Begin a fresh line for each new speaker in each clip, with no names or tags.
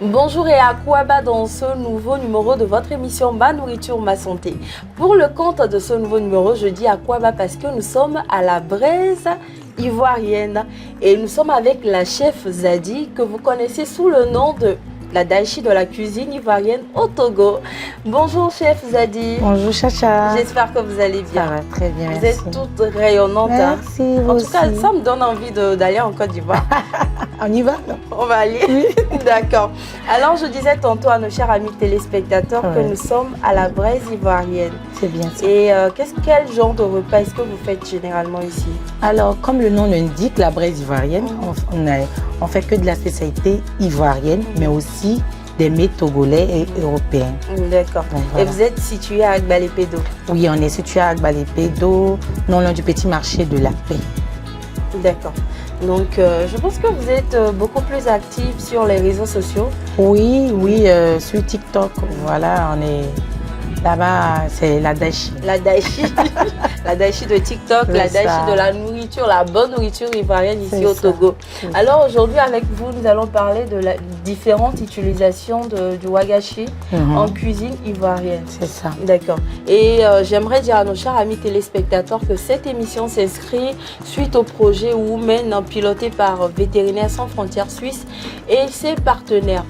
Bonjour et à Kouaba dans ce nouveau numéro de votre émission Ma Nourriture, Ma Santé. Pour le compte de ce nouveau numéro, je dis à Kouaba parce que nous sommes à la braise ivoirienne et nous sommes avec la chef Zadi que vous connaissez sous le nom de la Daichi de la cuisine ivoirienne au Togo. Bonjour chef Zadi.
Bonjour Chacha.
J'espère que vous allez bien.
Ça va très bien,
Vous
merci.
êtes toute rayonnante.
Merci, vous
En tout cas,
aussi.
ça me donne envie d'aller en Côte d'Ivoire.
On y va?
On va aller. Oui. D'accord. Alors, je disais tantôt à nos chers amis téléspectateurs que nous sommes à la braise ivoirienne.
C'est bien ça.
Et quel genre de repas est-ce que vous faites généralement ici?
Alors, comme le nom l'indique, la braise ivoirienne, on fait que de la spécialité ivoirienne, mais aussi des mets togolais et européens.
D'accord.
Voilà.
Et vous êtes situé à Agbalé-Pédo?
Oui, on est situé à Agbalé-Pédo, non loin du petit marché de la paix.
D'accord. Donc, je pense que vous êtes beaucoup plus active sur les réseaux sociaux.
Oui, sur TikTok, voilà, on est là-bas, c'est la Daichi.
La Daichi, la Daichi de TikTok, la Daichi de la nourriture, la bonne nourriture ivoirienne ici au Togo. Alors aujourd'hui, avec vous, nous allons parler de la différentes utilisations du wagashi en cuisine ivoirienne.
C'est ça.
D'accord. Et j'aimerais dire à nos chers amis téléspectateurs que cette émission s'inscrit suite au projet Women piloté par Vétérinaires sans frontières suisse et ses partenaires.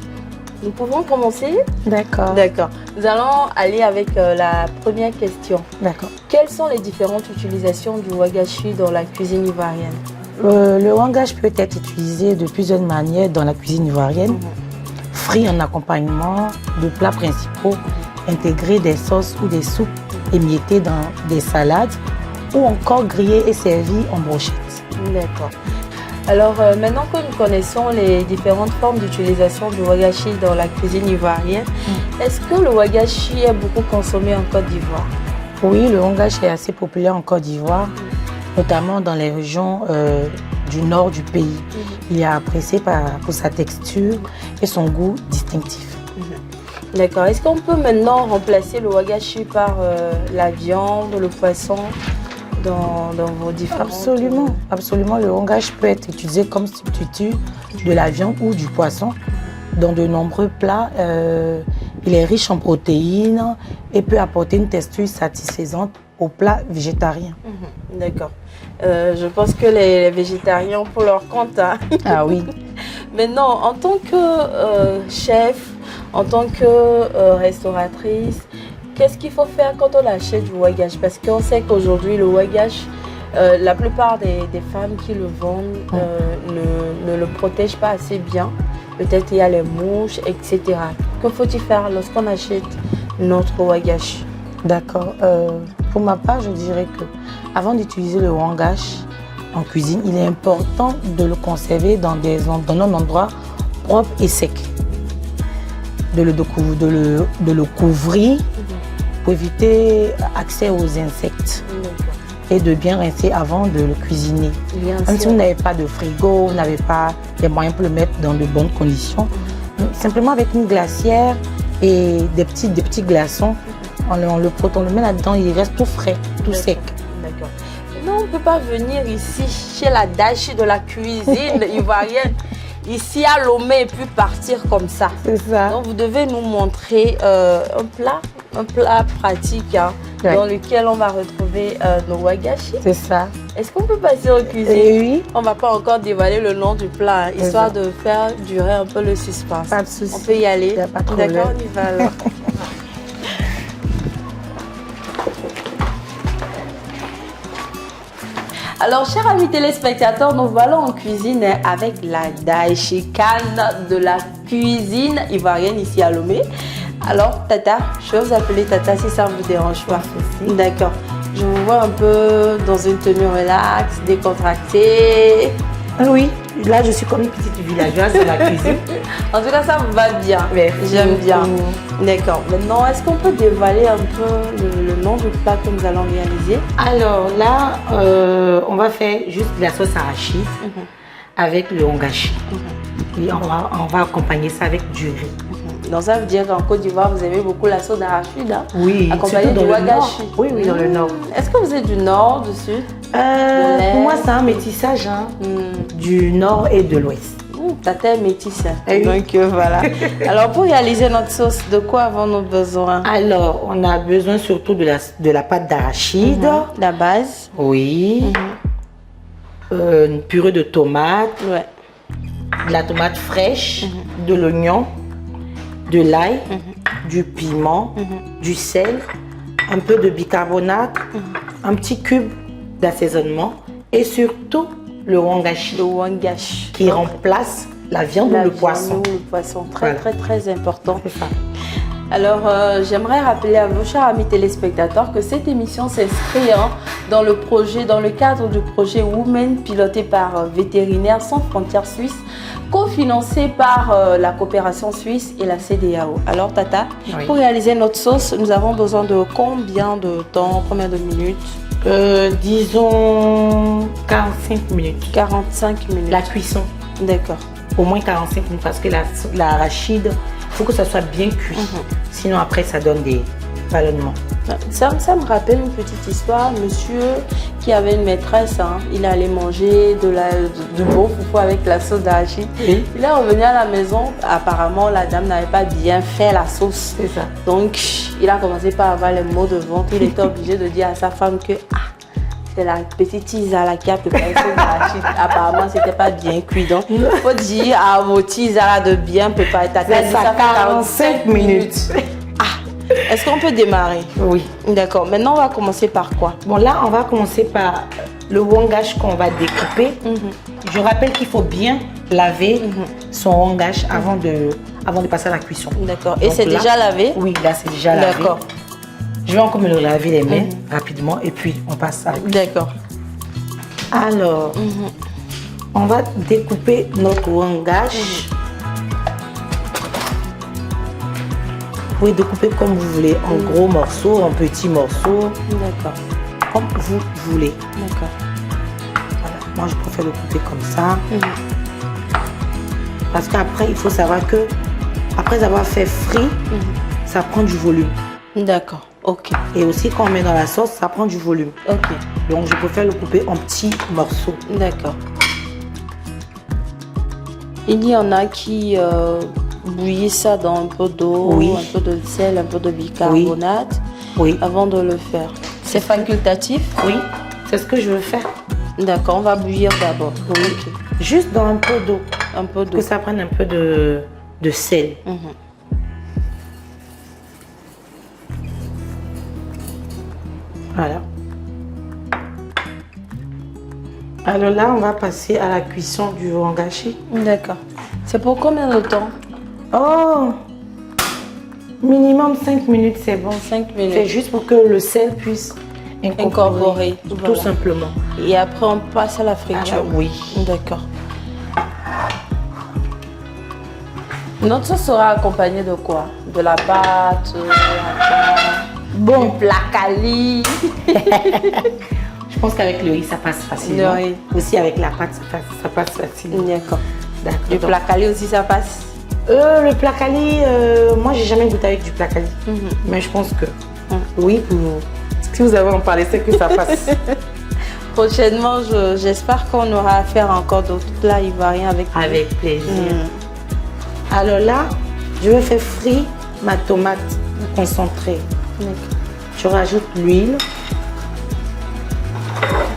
Nous pouvons commencer?
D'accord.
D'accord. Nous allons aller avec la première question.
D'accord.
Quelles sont les différentes utilisations du wagashi dans la cuisine ivoirienne?
Le wagashi peut être utilisé de plusieurs manières dans la cuisine ivoirienne. Frit en accompagnement de plats principaux, intégrer des sauces ou des soupes émiettées dans des salades ou encore grillé et servi en brochette.
D'accord. Alors maintenant que nous connaissons les différentes formes d'utilisation du wagashi dans la cuisine ivoirienne, est-ce que le wagashi est beaucoup consommé en Côte d'Ivoire?
Oui, le wagashi est assez populaire en Côte d'Ivoire, notamment dans les régions du nord du pays. Il est apprécié pour sa texture et son goût distinctif.
D'accord. Est-ce qu'on peut maintenant remplacer le wagashi par la viande, le poisson dans vos différents...
Absolument. Le wagashi peut être utilisé comme substitut de la viande ou du poisson. Dans de nombreux plats, il est riche en protéines et peut apporter une texture satisfaisante aux plats végétariens.
D'accord. Je pense que les végétariens ont pour leur compte. Hein.
Ah oui.
Maintenant, en tant que chef, en tant que restauratrice, qu'est-ce qu'il faut faire quand on achète du wagashi? Parce qu'on sait qu'aujourd'hui, le wagashi, la plupart des femmes qui le vendent ne le protègent pas assez bien. Peut-être il y a les mouches, etc. Que faut-il faire lorsqu'on achète notre wagashi?
D'accord. Pour ma part, je dirais que avant d'utiliser le wagashi en cuisine, il est important de le conserver dans un endroit propre et sec. De le couvrir pour éviter accès aux insectes et de bien rincer avant de le cuisiner. Même si vous n'avez pas de frigo, vous n'avez pas les moyens pour le mettre dans de bonnes conditions, simplement avec une glacière et des petits glaçons, on le met là-dedans, il reste tout frais, tout sec.
D'accord. Non, on ne peut pas venir ici chez la Daichi de la cuisine ivoirienne, ici à Lomé et puis partir comme ça.
C'est ça.
Donc vous devez nous montrer un plat pratique dans lequel on va retrouver nos wagashi.
C'est ça.
Est-ce qu'on peut passer en cuisine?
Oui.
On ne va pas encore dévoiler le nom du plat, histoire de faire durer un peu le suspense.
Pas de souci.
On peut y aller?
Il n'y a pas de problème.
D'accord, on y va alors. Alors, chers amis téléspectateurs, nous voilà en cuisine avec la Daichi Khan de la cuisine ivoirienne ici à Lomé. Alors, Tata, je vais vous appeler Tata si ça ne vous dérange pas. D'accord. Je vous vois un peu dans une tenue relax, décontractée.
Oui, là je suis comme une petite villageoise dans la cuisine.
En tout cas, ça me va bien. J'aime bien. D'accord. Maintenant, est-ce qu'on peut dévoiler un peu le nom du plat que nous allons réaliser?
Alors là, on va faire juste de la sauce arachide avec le wagashi. Et on va accompagner ça avec du riz.
Donc ça veut dire qu'en Côte d'Ivoire, vous aimez beaucoup la sauce d'arachide, hein?
Oui,
accompagné du wagashi.
Oui, dans le nord.
Est-ce que vous êtes du nord, du sud?
Pour moi, c'est un métissage du nord et de l'ouest.
Tata est métisse.
Eh oui.
Donc voilà. Alors pour réaliser notre sauce, de quoi avons-nous besoin?
Alors, on a besoin surtout de la pâte d'arachide.
La base.
Oui. Une purée de tomate.
Ouais.
De la tomate fraîche. De l'oignon. De l'ail. Du piment. Du sel. Un peu de bicarbonate. Un petit cube d'assaisonnement. Et surtout, le wangashi.
Le wangashi.
Qui remplace la viande ou le poisson.
Ou le poisson. Très,
Voilà.
très important.
C'est ça.
Alors, j'aimerais rappeler à vos chers amis téléspectateurs que cette émission s'inscrit dans le cadre du projet Women piloté par Vétérinaires sans frontières suisses, cofinancé par la coopération suisse et la CEDEAO. Alors, Tata,
Oui.
pour réaliser notre sauce, nous avons besoin de combien de temps, combien de minutes?
Disons 45 minutes.
45 minutes.
La cuisson,
D'accord.
au moins 45 minutes parce que l'arachide, il faut que ça soit bien cuit. Sinon après ça donne des ballonnements.
Ça me rappelle une petite histoire. Monsieur qui avait une maîtresse, il allait manger du bon foufou avec la sauce d'arachide.
Oui.
Il est revenu à la maison. Apparemment, la dame n'avait pas bien fait la sauce.
C'est ça.
Donc, il a commencé par avoir les mots de vente. Il était obligé de dire à sa femme que c'est la petite Isa qui a préparé la sauce d'arachide. Apparemment, c'était pas bien cuit. Donc, il faut dire à vos Isa de bien préparer ta
C'est ça, 45 minutes.
Est-ce qu'on peut démarrer?
Oui.
D'accord. Maintenant, on va commencer par quoi?
Bon là, on va commencer par le wangash qu'on va découper. Je rappelle qu'il faut bien laver son wangash avant de passer à la cuisson.
D'accord. Et
Donc
c'est
là-
déjà lavé?
Oui, là c'est déjà lavé.
D'accord.
Je vais encore me le laver les mains rapidement et puis on passe à la cuisson.
D'accord.
Alors, on va découper notre wangash. Vous pouvez découper comme vous voulez, en gros morceaux, en petits morceaux,
D'accord.
comme vous voulez.
D'accord.
Voilà. Moi, je préfère le couper comme ça. Parce qu'après, il faut savoir que, après avoir fait frit, ça prend du volume.
D'accord. Ok.
Et aussi, quand on met dans la sauce, ça prend du volume.
Ok.
Donc, je préfère le couper en petits morceaux.
D'accord. Il y en a qui bouillissent ça dans un peu d'eau,
Oui.
un peu de sel, un peu de bicarbonate
Oui,
avant de le faire. C'est facultatif?
oui, c'est ce que je veux faire.
D'accord. On va bouillir d'abord.
Oui.
Ok.
Juste dans un peu d'eau,
Un peu d'eau.
que ça prenne un peu de sel. Voilà. Alors là, on va passer à la cuisson du wangashi.
D'accord. C'est pour combien de temps?
Oh, minimum 5 minutes, c'est bon.
5
C'est
minutes.
juste pour que le sel puisse incorporer, tout
Voilà.
simplement.
Et après, on passe à la friture.
Ah, oui.
D'accord. Notre sauce sera accompagnée de quoi? De la pâte,
Bon,
du placali.
je pense qu'avec le riz, ça passe facilement.
Le riz.
Aussi avec la pâte, ça passe facilement.
D'accord.
D'accord.
Du
Donc,
placali aussi, ça passe.
le placali, moi, j'ai jamais goûté avec du placali. Mais je pense que oui, si vous avez en parlé, c'est que ça passe.
Prochainement, j'espère qu'on aura à faire encore d'autres plats ivoiriens avec vous.
Avec plaisir. Alors là, je vais faire frire ma tomate concentrée.
D'accord.
Je rajoute l'huile.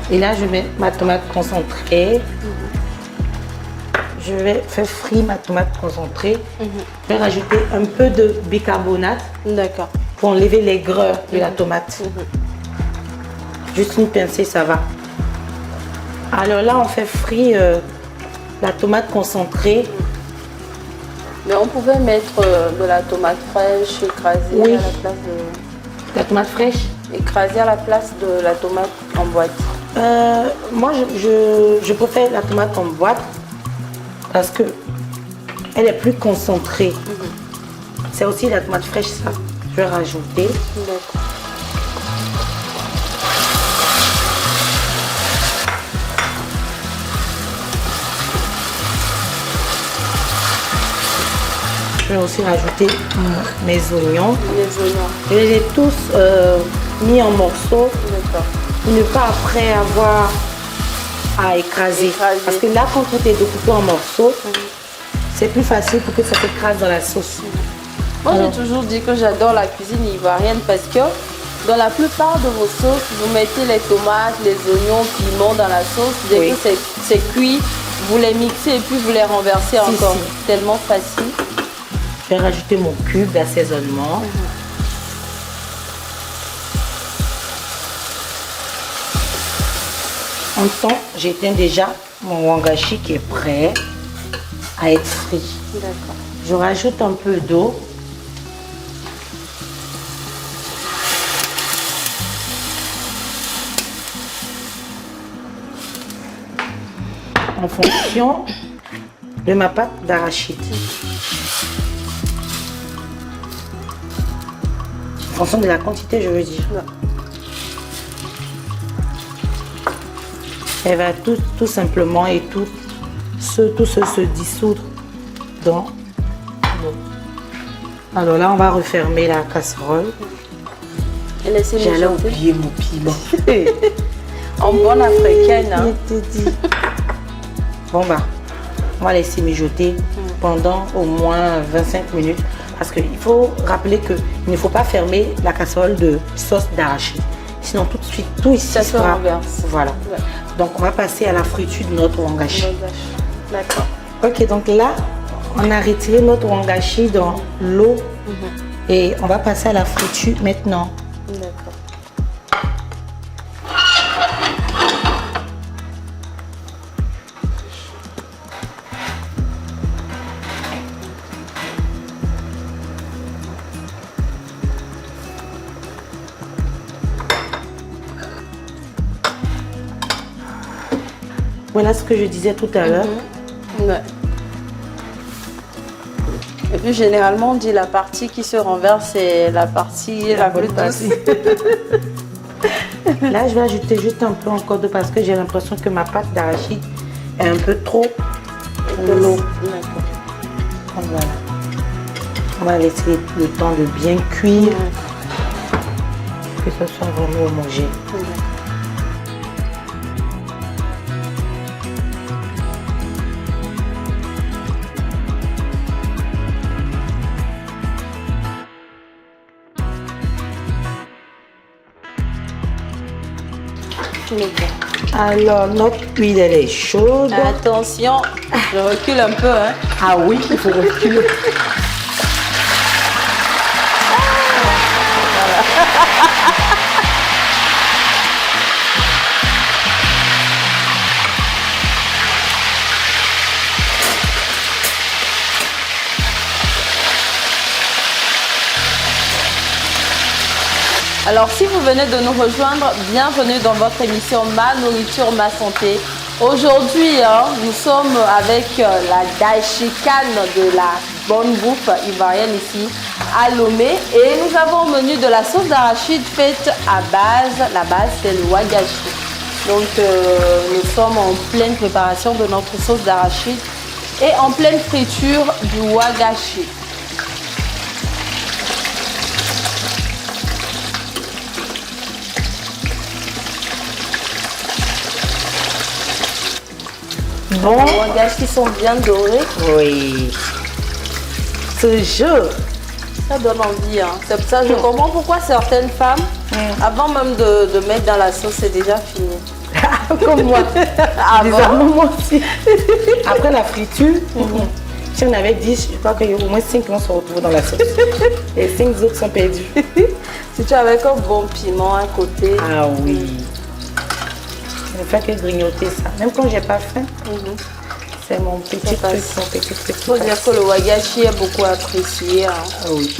Et là, je mets ma tomate concentrée. Je vais faire frire ma tomate concentrée. Je vais rajouter un peu de bicarbonate
D'accord.
pour enlever les grains de la tomate. Juste une pincée, ça va. Alors là, on fait frire la tomate concentrée.
Mais on pouvait mettre de la tomate fraîche écrasée
Oui.
à la place de...
La tomate fraîche.
Écrasée à la place de la tomate en boîte.
Moi, je préfère la tomate en boîte parce que elle est plus concentrée. C'est aussi la tomate fraîche, ça. Je vais rajouter.
D'accord.
Je vais aussi rajouter mes oignons.
Les oignons.
Je les ai tous mis en morceaux
D'accord.
pour ne pas après avoir à écraser.
Écraser.
Parce que là, quand tout est découpé en morceaux, C'est plus facile pour que ça s'écrase dans la sauce.
Moi, j'ai toujours dit que j'adore la cuisine ivoirienne parce que dans la plupart de vos sauces, vous mettez les tomates, les oignons, piments dans la sauce. Dès que c'est cuit, vous les mixez et puis vous les renversez encore. Tellement facile.
Je vais rajouter mon cube d'assaisonnement. En même temps, j'éteins déjà mon wangashi qui est prêt à être frit.
D'accord.
Je rajoute un peu d'eau. En fonction de ma pâte d'arachide. En fonction de la quantité, je veux dire. Elle va tout simplement et tout se dissoudre dans l'eau. Alors là, on va refermer la casserole.
Et laissez
J'allais oublier mon piment.
En bonne africaine. Hein.
Je te dis. Bon bah, on va laisser mijoter pendant au moins 25 minutes. Parce qu'il faut rappeler qu'il ne faut pas fermer la casserole de sauce d'arachide. Sinon tout de suite, tout ici
ça se renverse.
Voilà. Ouais. Donc on va passer à la friture de notre wangashi.
D'accord.
Ok, donc là, on a retiré notre wangashi dans l'eau. Et on va passer à la friture maintenant.
D'accord.
Voilà ce que je disais tout à l'heure.
Ouais. Et puis généralement on dit la partie qui se renverse c'est la partie la plus douce.
Là je vais ajouter juste un peu encore d'eau parce que j'ai l'impression que ma pâte d'arachide est un peu trop de l'eau. Voilà. On va laisser le temps de bien cuire, que ce soit vraiment homogène. Alors, notre huile, elle est chaude.
Attention, je recule un peu. Hein.
Ah oui, il faut reculer.
Alors si vous venez de nous rejoindre, bienvenue dans votre émission Ma Nourriture, Ma Santé. Aujourd'hui, nous sommes avec la daishikan de la bonne bouffe ivoirienne ici à Lomé. Et nous avons au menu de la sauce d'arachide faite à base, la base c'est le wagashi. Donc nous sommes en pleine préparation de notre sauce d'arachide et en pleine friture du wagashi.
Bon.
Les wagashi qui sont bien dorés.
Oui. Toujours.
Ça donne envie. Hein. C'est pour ça que je comprends pourquoi certaines femmes, avant même de mettre dans la sauce, c'est déjà fini.
Comme moi. Bizarrement, moi aussi. Après la friture, si on avait 10, je crois qu'il y a au moins 5 vont se retrouver dans la sauce. Et 5 autres sont perdus.
Si tu avais un bon piment à côté.
Ah oui. Je ne fais que grignoter ça. Même quand j'ai pas faim, c'est mon petit truc, mon petit truc.
Il faut dire que le wagashi est beaucoup apprécié. Hein.
Ah oui.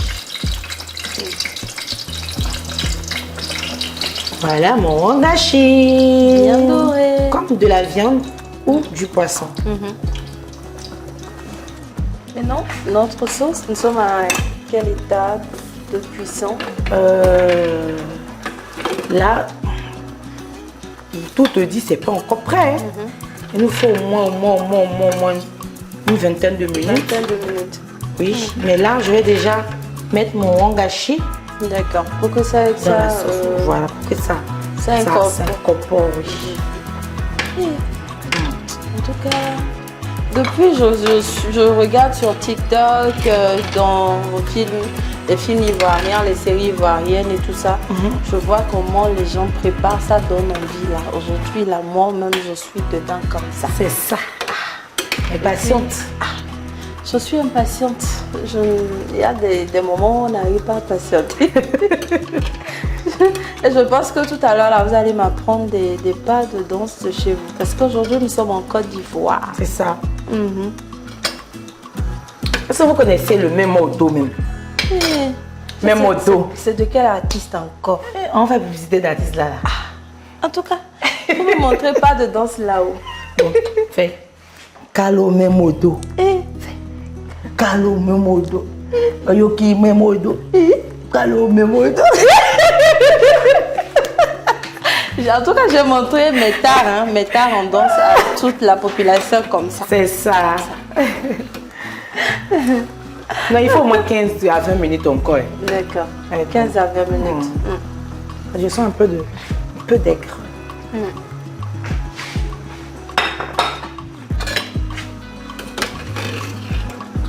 Voilà mon wagashi.
Bien doré.
Comme de la viande ou du poisson.
Et non, notre sauce, nous sommes à quelle étape de cuisson?
Là, tout te dit, c'est pas encore prêt. Hein. Il nous faut au moins une vingtaine de minutes. Oui, mais là, je vais déjà mettre mon wagashi.
D'accord, pour que ça aide ça.
Voilà, pour que ça incorpore. Oui.
En tout cas, Depuis, je regarde sur TikTok, dans les films ivoiriens, les séries ivoiriennes et tout ça. Je vois comment les gens préparent, ça donne envie là. Aujourd'hui, là, moi-même, je suis dedans comme ça.
C'est ça. Impatiente.
Je suis impatiente. Il y a des moments où on n'arrive pas à patienter. Et je pense que tout à l'heure, là, vous allez m'apprendre des pas de danse de chez vous. Parce qu'aujourd'hui, nous sommes en Côte d'Ivoire.
C'est ça. Est-ce que vous connaissez le Memodo même? Memodo.
C'est de quel artiste encore?
On va visiter d'artiste là.
En tout cas, vous ne me montrez pas de danse là-haut.
Bon, fais. Kalo Memodo. Kalo Memodo. Yoki Memodo. Kalo Memodo.
En tout cas, j'ai montré mes tares en danse à toute la population comme ça.
C'est ça. Non, il faut au moins 15 à 20 minutes encore.
D'accord. 15 à 20 minutes.
Je sens un peu d'aigre.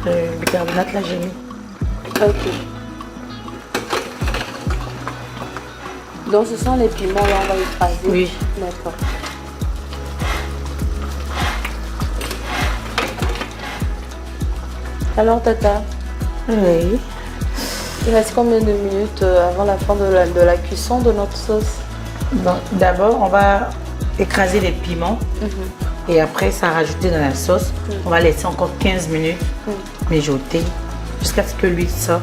Le bicarbonate, là, j'ai mis.
Ok. Donc, ce sont les piments, là, on va écraser.
Oui.
D'accord. Alors, Tata,
Oui.
il reste combien de minutes avant la fin de la cuisson de notre sauce?
Bon, d'abord, on va écraser les piments. Et après, ça rajouter dans la sauce. On va laisser encore 15 minutes mijoter jusqu'à ce que l'huile sorte.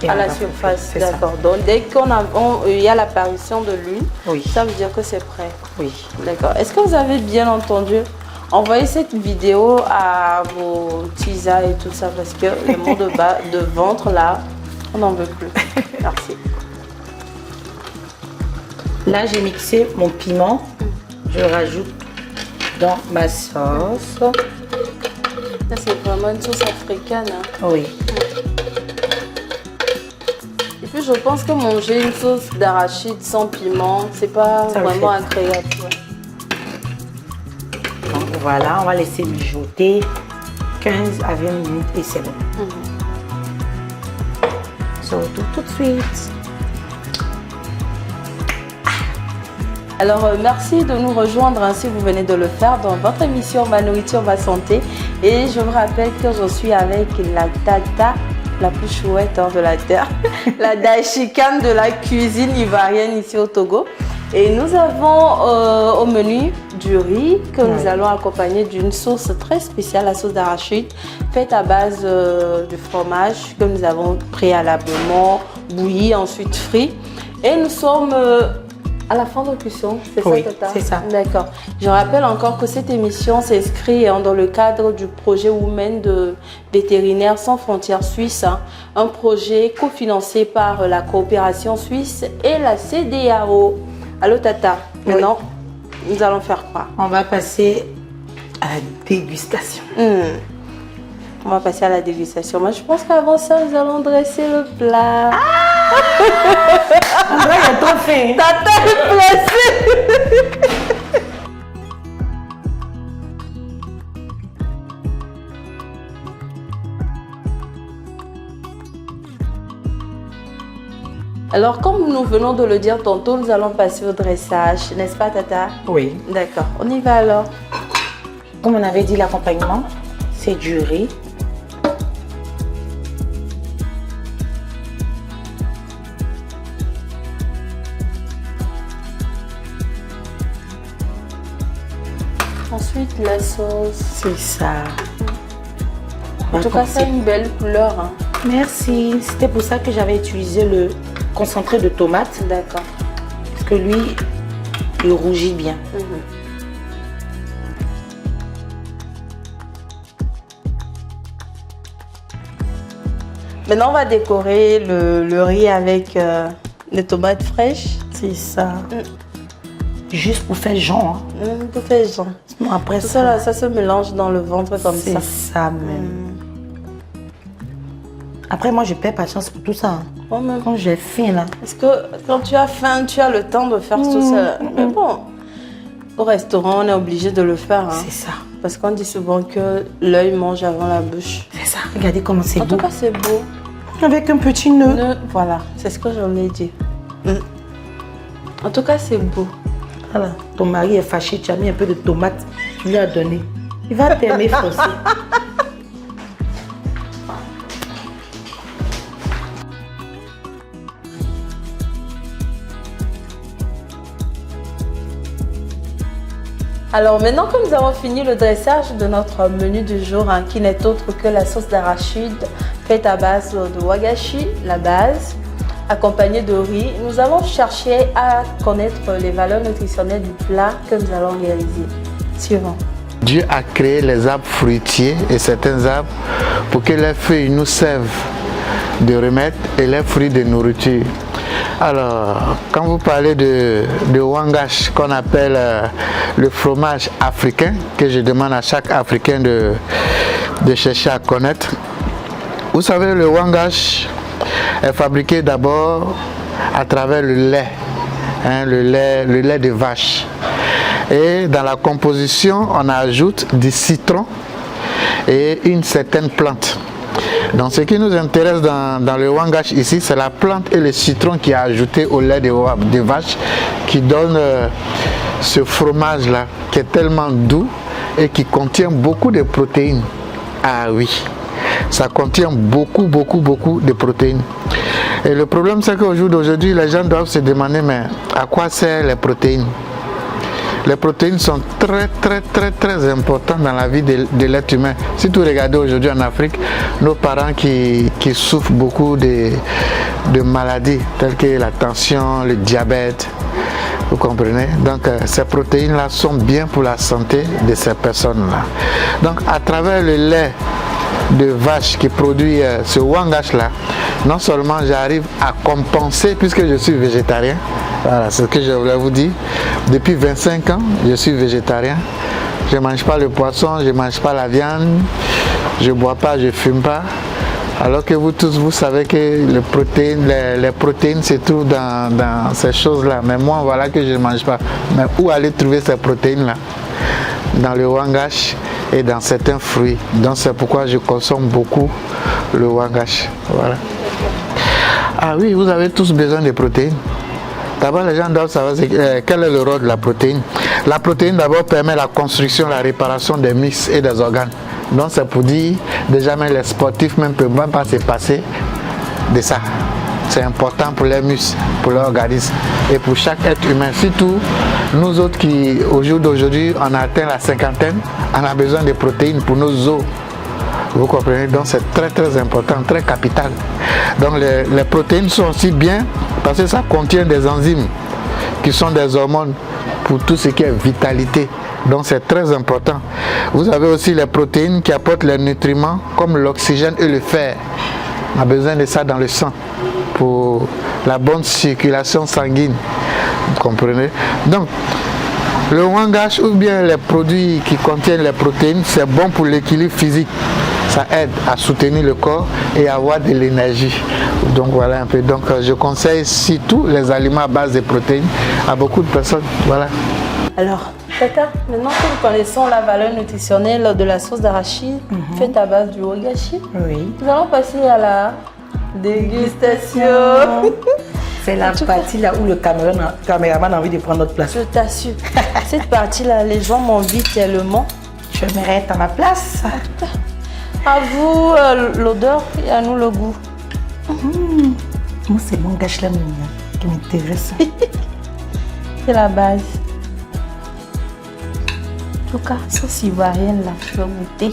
Et
À
on
la
va
surface,
couper, c'est ça.
d'accord. Donc, dès qu'il y a l'apparition de l'huile,
Oui.
ça veut dire que c'est prêt.
Oui.
D'accord. Est-ce que vous avez bien entendu? Envoyez cette vidéo à vos tisas et tout ça parce que les mots de ventre là, on n'en veut plus. Merci.
Là, j'ai mixé mon piment. Je rajoute dans ma sauce.
Là, c'est vraiment une sauce africaine. Hein.
Oui.
Et puis, je pense que manger une sauce d'arachide sans piment, c'est pas
Ça le
vraiment
fait.
agréable. Ouais.
Donc voilà, on va laisser mijoter 15 à 20 minutes et c'est bon. On se retrouve tout de suite.
Alors, merci de nous rejoindre hein, si vous venez de le faire dans votre émission Ma Nourriture, Ma Santé. Et je vous rappelle que je suis avec la tata la plus chouette hein, de la terre, la dashikane de la cuisine ivoirienne ici au Togo. Et nous avons au menu du riz que nous allons accompagner d'une sauce très spéciale, la sauce d'arachide, faite à base de fromage que nous avons préalablement bouilli, ensuite frit. Et nous sommes à la fin de cuisson, c'est
Oui,
ça, Tata?
c'est ça.
D'accord. Je rappelle encore que cette émission s'inscrit dans le cadre du projet Women de Vétérinaires sans frontières suisses, hein, un projet cofinancé par la coopération suisse et la CEDEAO. Allô, Tata? Maintenant, nous allons faire quoi?
On va passer à la dégustation.
On va passer à la dégustation. Moi, je pense qu'avant ça, nous allons dresser le plat.
Là, il y a trop fait.
Tata est placée. Alors, comme nous venons de le dire tantôt, nous allons passer au dressage, n'est-ce pas, Tata?
Oui.
D'accord, on y va alors.
Comme on avait dit, l'accompagnement, c'est du riz.
Ensuite, la sauce.
C'est ça.
En tout cas, ça a une belle couleur. Hein.
Merci. C'était pour ça que j'avais utilisé le concentré de tomate.
D'accord.
Parce que lui, il rougit bien.
Maintenant, on va décorer le riz avec les tomates fraîches.
C'est ça. Juste pour faire genre.
Pour faire genre.
Bon, après
Tout ça, là, ça se mélange dans le ventre comme ça.
C'est ça même. Après, moi, je perds patience pour tout ça. Hein.
Moi-même.
Quand j'ai faim, là.
Parce que quand tu as faim, tu as le temps de faire tout ça. Mais bon, Au restaurant, on est obligé de le faire. Hein.
C'est ça.
Parce qu'on dit souvent que l'œil mange avant la bouche.
C'est ça. Regardez comment c'est beau.
En tout cas, c'est beau.
Avec un petit nœud.
Voilà, c'est ce que j'en ai dit. En tout cas, c'est beau.
Voilà. Ton mari est fâché, tu as mis un peu de tomate, tu lui as donné. Il va t'aimer forcer.
Alors maintenant que nous avons fini le dressage de notre menu du jour, hein, qui n'est autre que la sauce d'arachide faite à base de wagashi, la base, accompagnée de riz, nous avons cherché à connaître les valeurs nutritionnelles du plat que nous allons réaliser. Suivant.
Dieu a créé les arbres fruitiers et certains arbres pour que les feuilles nous servent de remède et les fruits de nourriture. Alors, quand vous parlez de wangash, qu'on appelle le fromage africain, que je demande à chaque Africain de chercher à connaître, vous savez, le wangash est fabriqué d'abord à travers le lait, hein, le lait de vache. Et dans la composition, on ajoute du citron et une certaine plante. Donc ce qui nous intéresse dans le wangash ici, c'est la plante et le citron qui est ajouté au lait de vache qui donne ce fromage là qui est tellement doux et qui contient beaucoup de protéines. Ah oui, ça contient beaucoup de protéines. Et le problème c'est qu'au jour d'aujourd'hui, les gens doivent se demander mais à quoi servent les protéines? Les protéines sont très importantes dans la vie de l'être humain. Si vous regardez aujourd'hui en Afrique, nos parents qui souffrent beaucoup de maladies telles que la tension, le diabète, vous comprenez? Donc ces protéines-là sont bien pour la santé de ces personnes-là. Donc à travers le lait de vache qui produit ce wangash-là, non seulement j'arrive à compenser puisque je suis végétarien, voilà, c'est ce que je voulais vous dire. Depuis 25 ans, je suis végétarien. Je ne mange pas le poisson, je ne mange pas la viande, je ne bois pas, je ne fume pas. Alors que vous tous, vous savez que les protéines se trouvent dans ces choses-là. Mais moi, voilà que je ne mange pas. Mais où aller trouver ces protéines-là? Dans le wangash et dans certains fruits. Donc c'est pourquoi je consomme beaucoup le wangash. Voilà. Ah oui, vous avez tous besoin de protéines. D'abord, les gens doivent savoir quel est le rôle de la protéine. La protéine, d'abord, permet la construction, la réparation des muscles et des organes. Donc, c'est pour dire, déjà, même les sportifs ne peuvent même pas se passer de ça. C'est important pour les muscles, pour l'organisme et pour chaque être humain. Surtout, nous autres qui, au jour d'aujourd'hui, on a atteint la cinquantaine, on a besoin de protéines pour nos os. Vous comprenez? Donc, c'est très important, très capital. Donc, les protéines sont aussi bien parce que ça contient des enzymes qui sont des hormones pour tout ce qui est vitalité. Donc c'est très important. Vous avez aussi les protéines qui apportent les nutriments comme l'oxygène et le fer. On a besoin de ça dans le sang pour la bonne circulation sanguine. Vous comprenez? Donc le wangash ou bien les produits qui contiennent les protéines, c'est bon pour l'équilibre physique. Ça aide à soutenir le corps et à avoir de l'énergie. Donc voilà un peu. Donc je conseille surtout les aliments à base de protéines à beaucoup de personnes. Voilà.
Alors, Tata, maintenant que nous connaissons la valeur nutritionnelle de la sauce d'arachide faite à base du wagashi,
Oui.
nous allons passer à la dégustation.
C'est la partie là où le caméraman a envie de prendre notre place.
Je t'assure, cette partie-là, les gens m'envient tellement.
Je m'arrête à ma place.
À vous l'odeur et à nous le goût.
Moi, c'est mon gâche là qui m'intéresse.
C'est la base. En tout cas, sauce ivoirienne là, je vais goûter.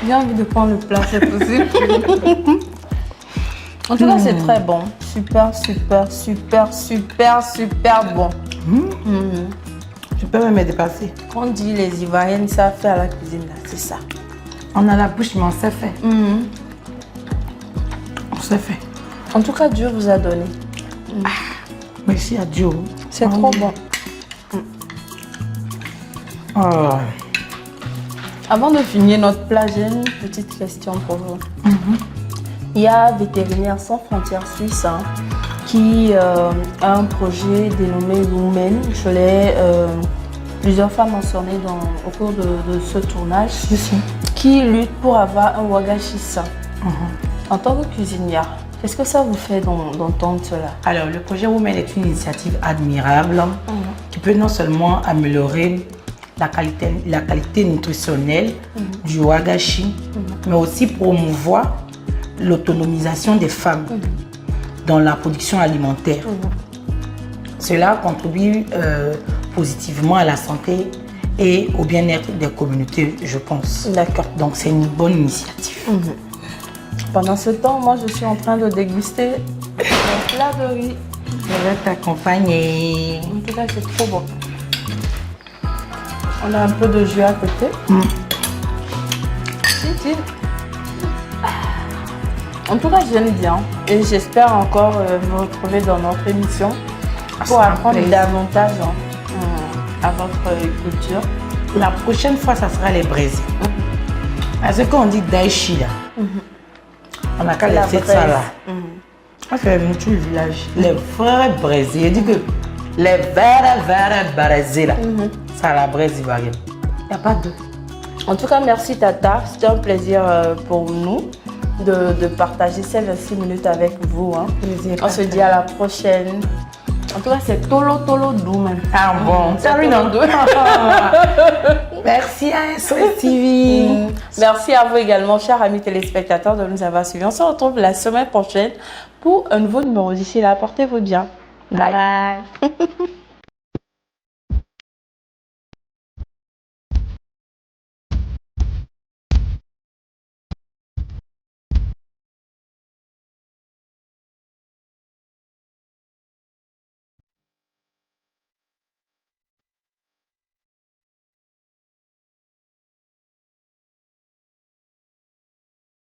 J'ai envie de prendre le plat, c'est possible. En tout cas, c'est très bon. Super bon.
Je peux même me dépasser.
On dit les Ivoiriennes savent faire la cuisine là, c'est ça.
On a la bouche, mais on sait faire. On sait faire.
En tout cas, Dieu vous a donné.
Merci à Dieu.
C'est trop bon. Avant de finir notre plat, j'ai une petite question pour vous. Il y a Vétérinaires sans frontières suisse qui a un projet dénommé Women. Je l'ai plusieurs fois mentionné au cours de ce tournage, qui lutte pour avoir un wagashi sain. En tant que cuisinière, qu'est-ce que ça vous fait d'entendre cela?
Alors, le projet Women est une initiative admirable qui peut non seulement améliorer la qualité nutritionnelle du wagashi, mais aussi promouvoir l'autonomisation des femmes dans la production alimentaire. Cela contribue positivement à la santé et au bien-être des communautés, je pense.
D'accord.
Donc c'est une bonne initiative.
Pendant ce temps, moi je suis en train de déguster mon plat de riz.
Je vais t'accompagner.
En tout cas, c'est trop bon. On a un peu de jus à côté. En tout cas, j'aime bien et j'espère encore me retrouver dans notre émission pour apprendre davantage à votre culture.
La prochaine fois, ça sera les braises. Parce qu'on dit daishi là, on n'a qu'à laisser ça là. On fait un petit village. Les vrais braises. Il dit que les vrais braises là, ça la braise ivoirienne. Il n'y a pas d'eau.
En tout cas, merci Tata. C'était un plaisir pour nous de partager ces 26 minutes avec vous. On se dit à la prochaine. En tout cas, c'est Tolo Dou même.
Ah bon,
c'est Tolo.
Merci à SOS TV.
Merci à vous également, chers amis téléspectateurs, de nous avoir suivis. On se retrouve la semaine prochaine pour un nouveau numéro. D'ici là, portez-vous bien. Bye.